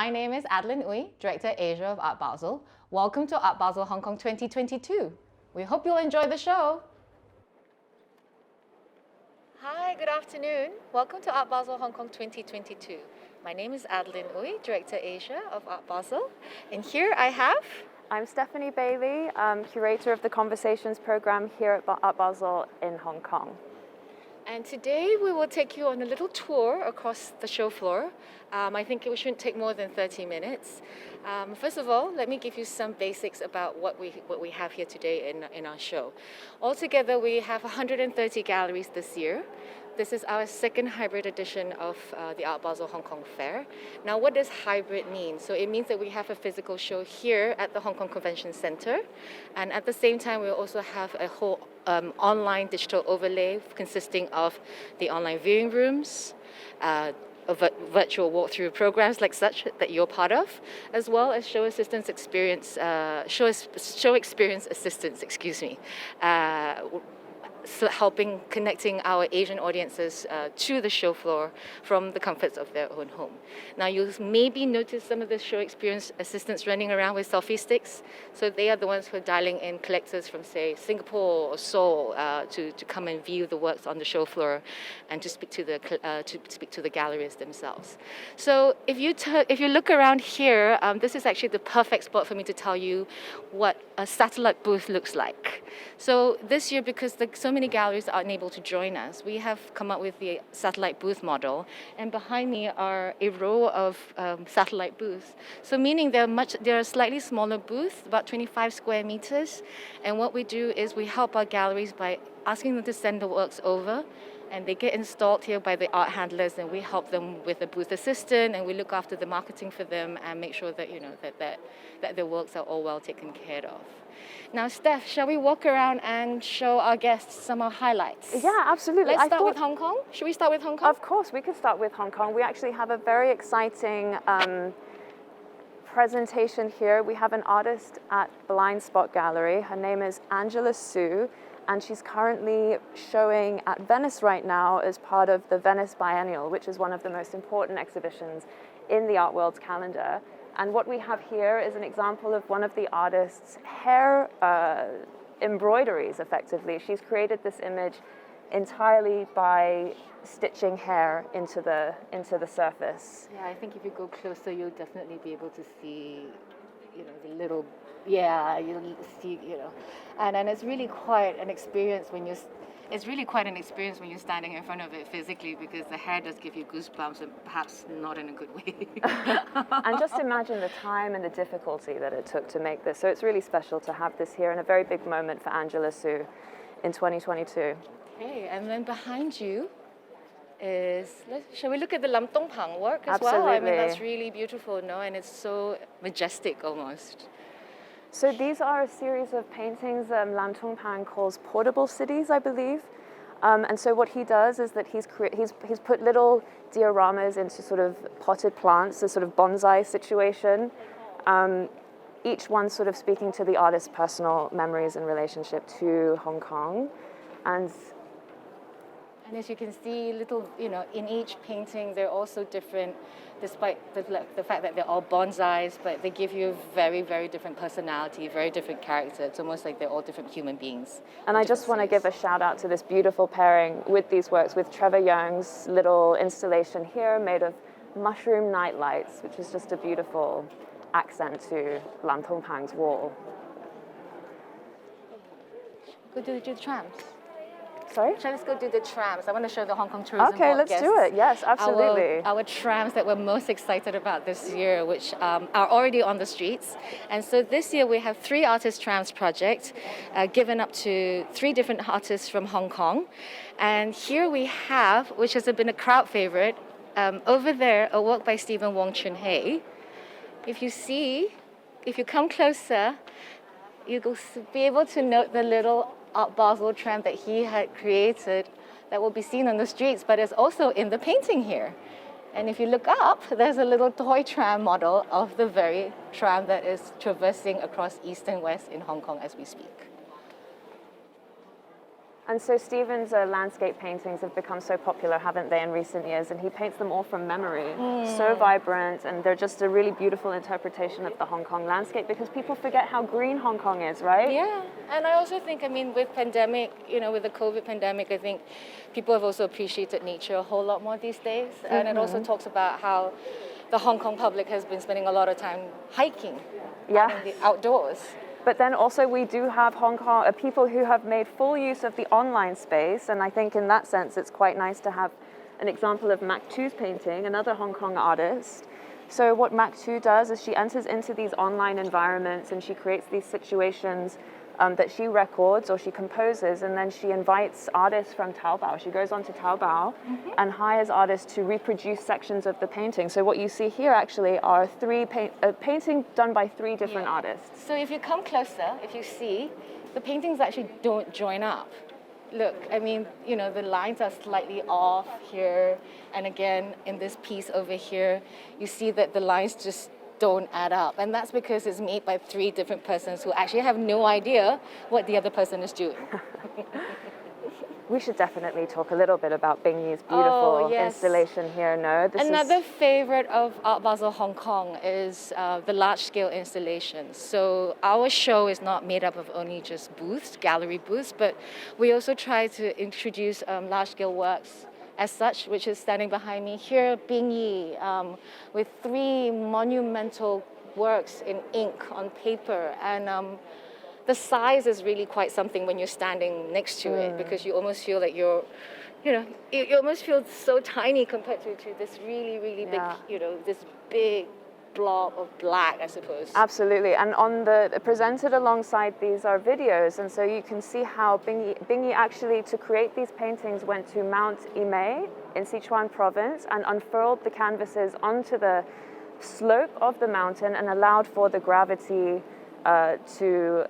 My name is Adeline Uy, Director Asia of Art Basel. Welcome to Art Basel Hong Kong 2022. We hope you'll enjoy the show. Hi, good afternoon. Welcome to Art Basel Hong Kong 2022. My name is Adeline Uy, Director Asia of Art Basel. And here I have... I'm Stephanie Bailey, Curator of the Conversations Program here at Art Basel in Hong Kong. And today we will take you on a little tour across the show floor. I think it shouldn't take more than 30 minutes. First of all, let me give you some basics about what we have here today in our show. Altogether, we have 130 galleries this year. This is our second hybrid edition of the Art Basel Hong Kong Fair. Now, what does hybrid mean? So it means that we have a physical show here at the Hong Kong Convention Center. And at the same time, we also have a whole online digital overlay consisting of the online viewing rooms, virtual walkthrough programs like such that you're part of, as well as show experience assistance, so helping connecting our Asian audiences to the show floor from the comforts of their own home. Now, you'll maybe notice some of the show experience assistants running around with selfie sticks. So they are the ones who are dialing in collectors from, say, Singapore or Seoul to come and view the works on the show floor and to speak to the galleries themselves. So if you look around here, this is actually the perfect spot for me to tell you what a satellite booth looks like. So this year, because so many galleries are unable to join us, we have come up with the satellite booth model. And behind me are a row of satellite booths. So meaning they're a slightly smaller booth, about 25 square meters. And what we do is we help our galleries by asking them to send the works over. And they get installed here by the art handlers, and we help them with a booth assistant, and we look after the marketing for them and make sure that that their works are all well taken care of. Now, Steph, shall we walk around and show our guests some of our highlights? Yeah, absolutely. Let's start with Hong Kong. Should we start with Hong Kong? Of course, we could start with Hong Kong. We actually have a very exciting presentation here. We have an artist at Blind Spot Gallery. Her name is Angela Su, and she's currently showing at Venice right now as part of the Venice Biennial, which is one of the most important exhibitions in the art world's calendar. And what we have here is an example of one of the artist's hair embroideries, effectively. She's created this image entirely by stitching hair into the surface. Yeah, I think if you go closer, you'll definitely be able to see, the little. Yeah, you'll see, and it's really quite an experience when you're standing in front of it physically, because the hair does give you goosebumps, and perhaps not in a good way. And just imagine the time and the difficulty that it took to make this. So it's really special to have this here, and a very big moment for Angela Su in 2022. Okay, and then behind you shall we look at the Lam Tong Pang work as Absolutely. well? I mean, that's really beautiful, no? And it's so majestic almost. So these are a series of paintings Lam Tong Pang calls portable cities, I believe. And so what he does is that he's put little dioramas into sort of potted plants, a sort of bonsai situation. Each one sort of speaking to the artist's personal memories and relationship to Hong Kong. And as you can see, in each painting, they're also different, despite the fact that they're all bonsais, but they give you a very, very different personality, very different character. It's almost like they're all different human beings. And I just want to give a shout out to this beautiful pairing with these works, with Trevor Young's little installation here made of mushroom night lights, which is just a beautiful accent to Lam Tong Pang's wall. Go do the trams. Sorry? Let's go do the trams. I want to show the Hong Kong tourism Okay, let's do it. Yes, absolutely. Our trams that we're most excited about this year, which are already on the streets. And so this year we have 3 artist trams project given up to 3 different artists from Hong Kong. And here we have, which has been a crowd favorite, over there, a work by Stephen Wong Chun Hei. If you come closer, you'll be able to note the little Art Basel tram that he had created that will be seen on the streets, but is also in the painting here. And if you look up, there's a little toy tram model of the very tram that is traversing across east and west in Hong Kong as we speak. And so Stephen's landscape paintings have become so popular, haven't they, in recent years? And he paints them all from memory, so vibrant, and they're just a really beautiful interpretation of the Hong Kong landscape because people forget how green Hong Kong is, right? Yeah, and I also think, I mean, with pandemic, with the COVID pandemic, I think people have also appreciated nature a whole lot more these days. And it also talks about how the Hong Kong public has been spending a lot of time hiking in the outdoors. But then also we do have Hong Kong people who have made full use of the online space, and I think in that sense it's quite nice to have an example of Mac Tu's painting, another Hong Kong artist. So what Mac Tu does is she enters into these online environments and she creates these situations that she records or she composes, and then she invites artists from Taobao. She goes onto Taobao and hires artists to reproduce sections of the painting. So what you see here actually are a painting done by 3 different artists. So if you come closer, if you see, the paintings actually don't join up. Look, I mean, the lines are slightly off here, and again, in this piece over here, you see that the lines just don't add up. And that's because it's made by 3 different persons who actually have no idea what the other person is doing. We should definitely talk a little bit about Bingi's beautiful installation here. Another favorite of Art Basel Hong Kong is the large-scale installations. So our show is not made up of only just booths, gallery booths, but we also try to introduce large-scale works as such, which is standing behind me here, Bingi, with 3 monumental works in ink on paper. And the size is really quite something when you're standing next to it, because you almost feel like you almost feel so tiny compared to this really, really big, this big blob of black, I suppose. Absolutely, and presented alongside these are videos, and so you can see how Bingi actually, to create these paintings, went to Mount Imei in Sichuan province and unfurled the canvases onto the slope of the mountain and allowed for the gravity to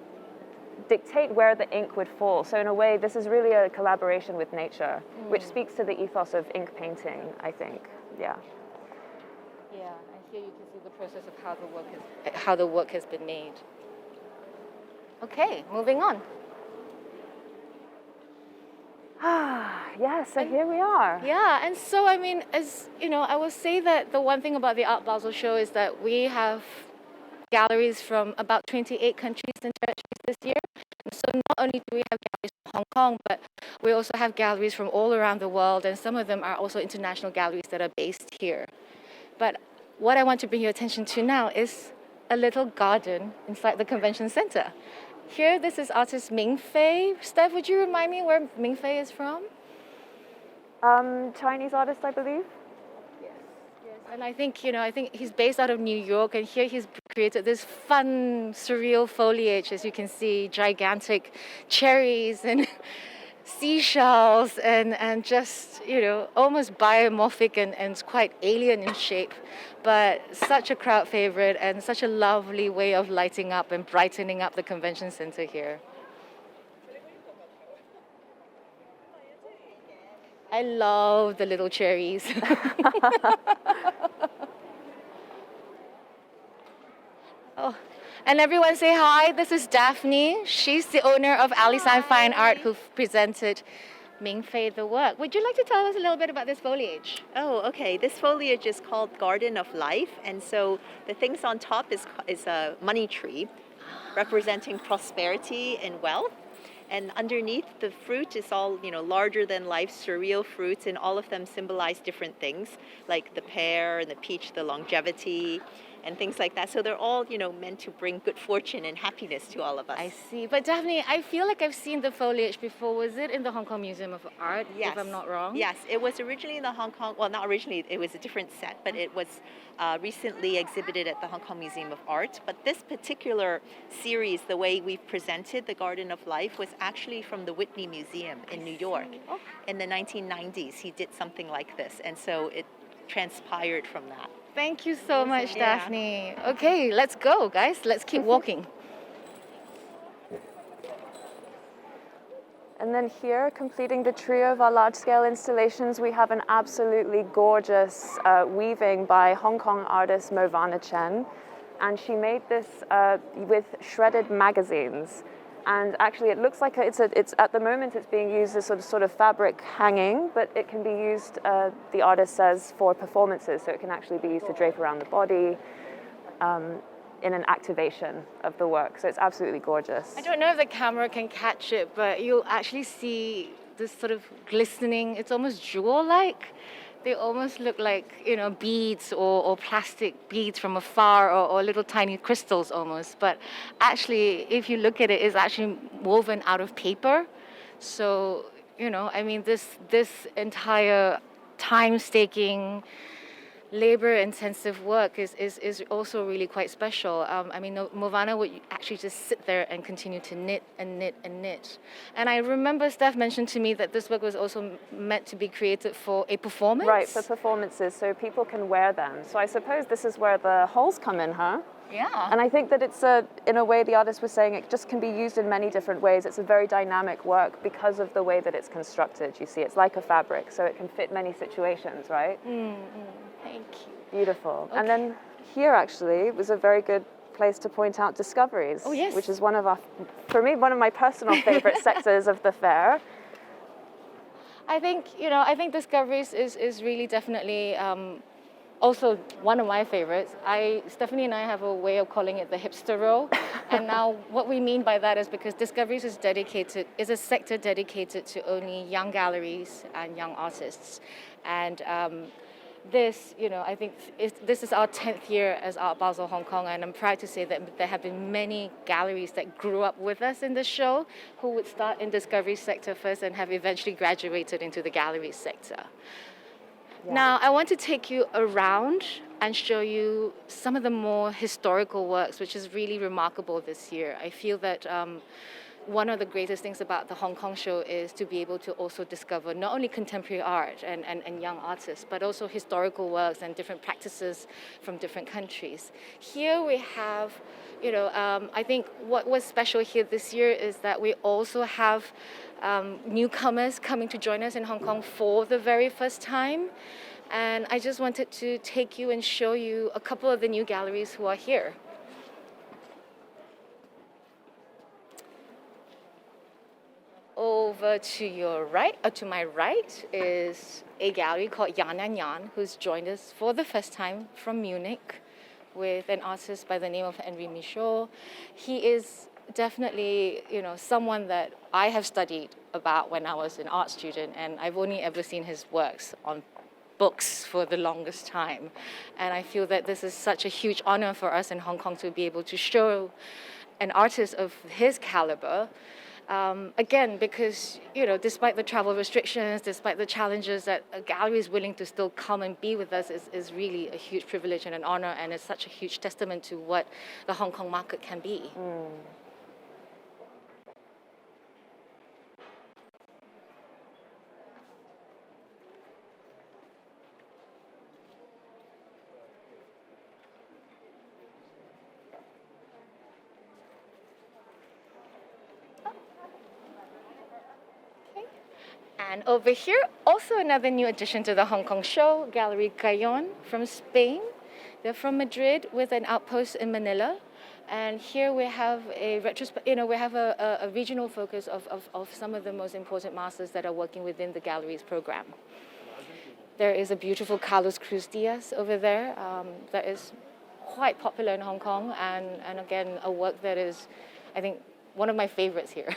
dictate where the ink would fall. So in a way, this is really a collaboration with nature, which speaks to the ethos of ink painting, I think. Yeah. Yeah, and here you can see the process of how the work has been made. Okay, moving on. So here we are. Yeah, and so I mean, as I will say that the one thing about the Art Basel show is that we have galleries from about 28 countries and territories this year. And so not only do we have galleries from Hong Kong, but we also have galleries from all around the world, and some of them are also international galleries that are based here. But what I want to bring your attention to now is a little garden inside the convention center. Here, this is artist Ming Fei. Steph, would you remind me where Ming Fei is from? Chinese artist, I believe. Yes. And I think he's based out of New York, and here he's created this fun, surreal foliage, as you can see, gigantic cherries and seashells and just, almost biomorphic and quite alien in shape, but such a crowd favorite and such a lovely way of lighting up and brightening up the convention center here. I love the little cherries. Oh, and everyone say hi. This is Daphne. She's the owner of Alisan Fine Art, who presented Ming Fei the work. Would you like to tell us a little bit about this foliage? Oh, okay. This foliage is called Garden of Life, and so the things on top is a money tree, representing prosperity and wealth. And underneath, the fruit is all, larger than life, surreal fruits, and all of them symbolize different things, like the pear and the peach, the longevity, and things like that. So they're all, meant to bring good fortune and happiness to all of us. I see. But Daphne, I feel like I've seen the foliage before. Was it in the Hong Kong Museum of Art, Yes. if I'm not wrong? Yes, it was originally in the Hong Kong, well, not originally, it was a different set, but it was recently exhibited at the Hong Kong Museum of Art. But this particular series, the way we've presented the Garden of Life, was actually from the Whitney Museum in New York. Oh. In the 1990s, he did something like this, and so it transpired from that. Thank you so much, Daphne. Okay, let's go, guys. Let's keep walking. And then here, completing the trio of our large-scale installations, we have an absolutely gorgeous weaving by Hong Kong artist Movana Chen. And she made this with shredded magazines. And actually, it looks like it's at the moment it's being used as sort of fabric hanging, but it can be used, the artist says, for performances. So it can actually be used to drape around the body in an activation of the work. So it's absolutely gorgeous. I don't know if the camera can catch it, but you'll actually see this sort of glistening. It's almost jewel-like. They almost look like, you know, beads or plastic beads from afar, or little tiny crystals almost. But actually, if you look at it, it's actually woven out of paper. So, you know, I mean, this entire time-staking, labor-intensive work is also really quite special. I mean, Movana would actually just sit there and continue to knit and knit and knit. And I remember Steph mentioned to me that this work was also meant to be created for a performance. Right, for performances, so people can wear them. So I suppose this is where the holes come in, huh? Yeah. And I think that it's in a way, the artist was saying, it just can be used in many different ways. It's a very dynamic work because of the way that it's constructed. You see, it's like a fabric, so it can fit many situations, right? Thank you. Beautiful. Okay. And then here actually was a very good place to point out discoveries. Oh, yes. Which is for me, one of my personal favorite sectors of the fair. I think Discoveries is really definitely also one of my favorites. Stephanie and I have a way of calling it the hipster row. And now what we mean by that is because Discoveries is a sector dedicated to only young galleries and young artists. And this, you know, I think this is our 10th year as Art Basel Hong Kong, and I'm proud to say that there have been many galleries that grew up with us in the show who would start in Discovery sector first and have eventually graduated into the gallery sector. Yeah. Now, I want to take you around and show you some of the more historical works, which is really remarkable this year. I feel that one of the greatest things about the Hong Kong show is to be able to also discover not only contemporary art and young artists, but also historical works and different practices from different countries. Here we have, you know, I think what was special here this year is that we also have newcomers coming to join us in Hong Kong for the very first time. And I just wanted to take you and show you a couple of the new galleries who are here. Over to your right, or to my right, is a gallery called Yananyan, who's joined us for the first time from Munich with an artist by the name of Henri Michaud. He is definitely, you know, someone that I have studied about when I was an art student, and I've only ever seen his works on books for the longest time. And I feel that this is such a huge honor for us in Hong Kong to be able to show an artist of his caliber. Again, because, you know, despite the travel restrictions, despite the challenges, that a gallery is willing to still come and be with us is really a huge privilege and an honor, and it's such a huge testament to what the Hong Kong market can be. And over here, also another new addition to the Hong Kong show, Gallery Cayenne from Spain. They're from Madrid with an outpost in Manila. And here we have a regional focus of some of the most important masters that are working within the gallery's program. There is a beautiful Carlos Cruz Diaz over there that is quite popular in Hong Kong, and again, a work that is, I think, one of my favorites here.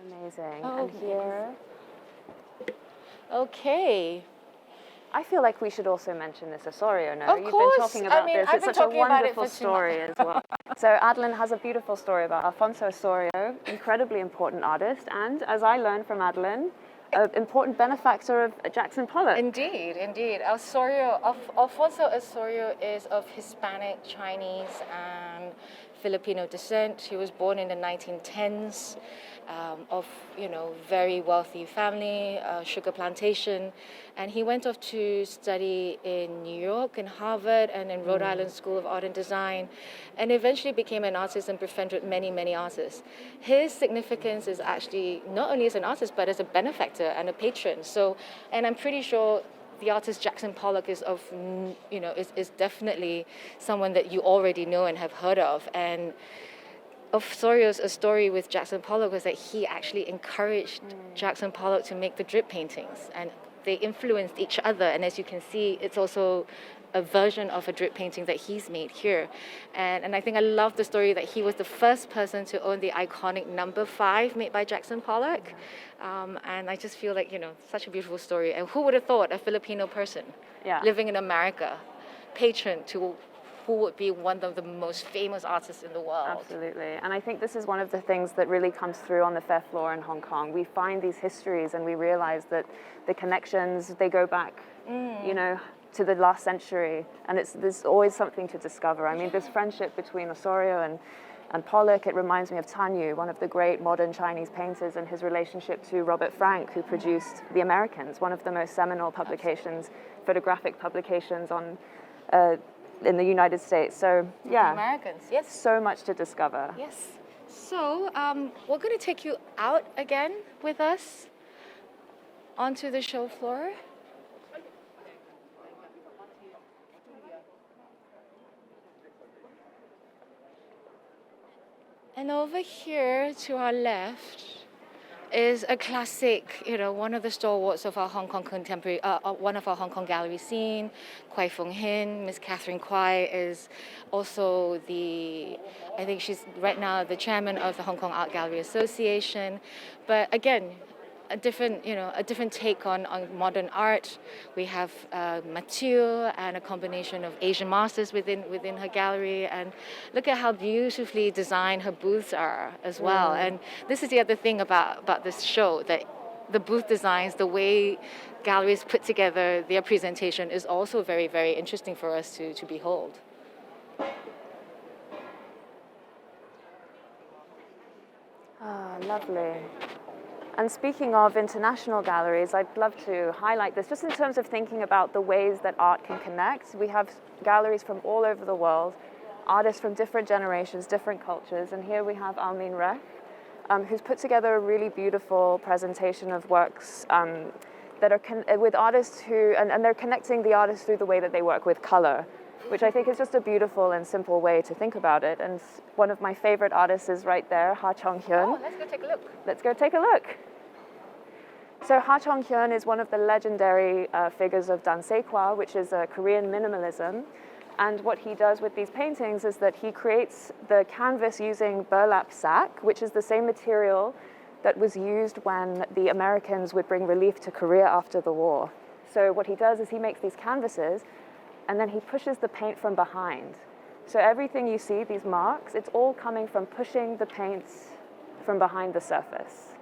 Amazing. Oh, and here, okay. I feel like we should also mention this Sorio. No, Of you've course. been talking about this. I've It's been such a talking about it wonderful for 2 story as well. So Adeline has a beautiful story about Alfonso Sorio, incredibly important artist, and as I learned from Adeline, an important benefactor of Jackson Pollock. Indeed, indeed. Alfonso Osorio is of Hispanic, Chinese, and Filipino descent. He was born in the 1910s. Of very wealthy family, sugar plantation, and he went off to study in New York and Harvard and in Rhode Island School of Art and Design, and eventually became an artist and befriended many artists. His significance is actually not only as an artist but as a benefactor and a patron. So, and I'm pretty sure the artist Jackson Pollock is is definitely someone that you already know and have heard of. And of Sorio's a story with Jackson Pollock was that he actually encouraged Jackson Pollock to make the drip paintings, and they influenced each other. And as you can see, it's also a version of a drip painting that he's made here. And I think I love the story that he was the first person to own the iconic number 5 made by Jackson Pollock. And I just feel like, such a beautiful story. And who would have thought a Filipino person living in America, patron to who would be one of the most famous artists in the world. Absolutely. And I think this is one of the things that really comes through on the Fair Floor in Hong Kong. We find these histories and we realize that the connections, they go back, to the last century. And there's always something to discover. I mean, this friendship between Sorio and Pollock, it reminds me of Tan Yu, one of the great modern Chinese painters, and his relationship to Robert Frank, who produced The Americans, one of the most seminal publications, photographic publications in the United States. So, yeah. The Americans, yes. So much to discover. Yes. So, we're going to take you out again with us onto the show floor. And over here to our left is a classic, one of the stalwarts of our Hong Kong contemporary, one of our Hong Kong gallery scene, Kwai Fung Hin. Miss Catherine Kwai is also I think she's right now the chairman of the Hong Kong Art Gallery Association. But again, a different take on modern art. We have Mathieu and a combination of Asian masters within her gallery, and look at how beautifully designed her booths are as well. And this is the other thing about this show, that the booth designs, the way galleries put together their presentation is also very, very interesting for us to behold. Ah, lovely. And speaking of international galleries, I'd love to highlight this just in terms of thinking about the ways that art can connect. We have galleries from all over the world, artists from different generations, different cultures, and here we have Almin Rek, who's put together a really beautiful presentation of works that are with artists and they're connecting the artists through the way that they work with color, which I think is just a beautiful and simple way to think about it. And one of my favorite artists is right there, Ha Chong-hyun. Oh, let's go take a look. Let's go take a look. So Ha Chong-hyun is one of the legendary figures of Dansei Kwon, which is a Korean minimalism. And what he does with these paintings is that he creates the canvas using burlap sack, which is the same material that was used when the Americans would bring relief to Korea after the war. So what he does is he makes these canvases and then he pushes the paint from behind. So everything you see, these marks, it's all coming from pushing the paints from behind the surface.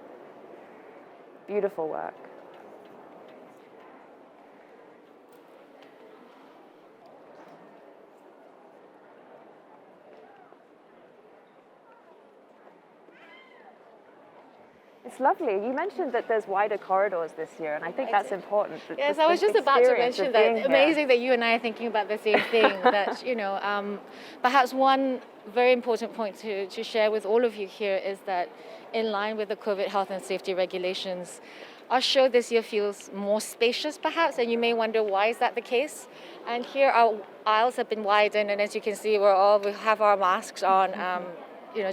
Beautiful work. It's lovely. You mentioned that there's wider corridors this year, and I think that's important. Yes, I was just about to mention that. Amazing that you and I are thinking about the same thing. That, perhaps one very important point to share with all of you here is that in line with the COVID health and safety regulations, our show this year feels more spacious perhaps, and you may wonder why is that the case. And here our aisles have been widened, and as you can see, we have our masks on.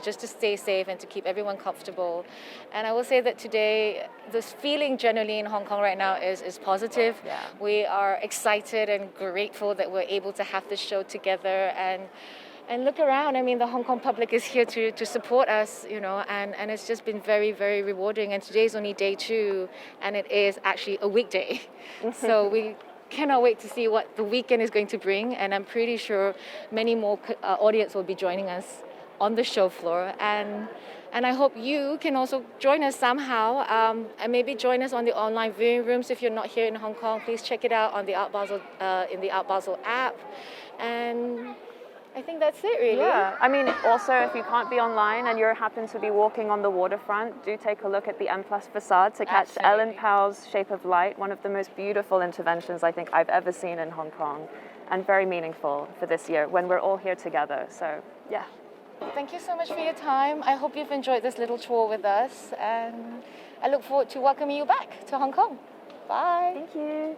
Just to stay safe and to keep everyone comfortable. And I will say that today, this feeling generally in Hong Kong right now is positive. Yeah. We are excited and grateful that we're able to have this show together and look around. I mean, the Hong Kong public is here to support us, and it's just been very, very rewarding. And today's only day 2, and it is actually a weekday. So we cannot wait to see what the weekend is going to bring, and I'm pretty sure many more audience will be joining us on the show floor, and I hope you can also join us somehow, and maybe join us on the online viewing rooms. If you're not here in Hong Kong, please check it out on the Art Basel in the Art Basel app, and I think that's it, really. Yeah, I mean, also if you can't be online and you happen to be walking on the waterfront, do take a look at the M Plus facade to catch Absolutely. Ellen Powell's Shape of Light, one of the most beautiful interventions I think I've ever seen in Hong Kong, and very meaningful for this year when we're all here together. So, yeah. Thank you so much for your time. I hope you've enjoyed this little tour with us, and I look forward to welcoming you back to Hong Kong. Bye. Thank you.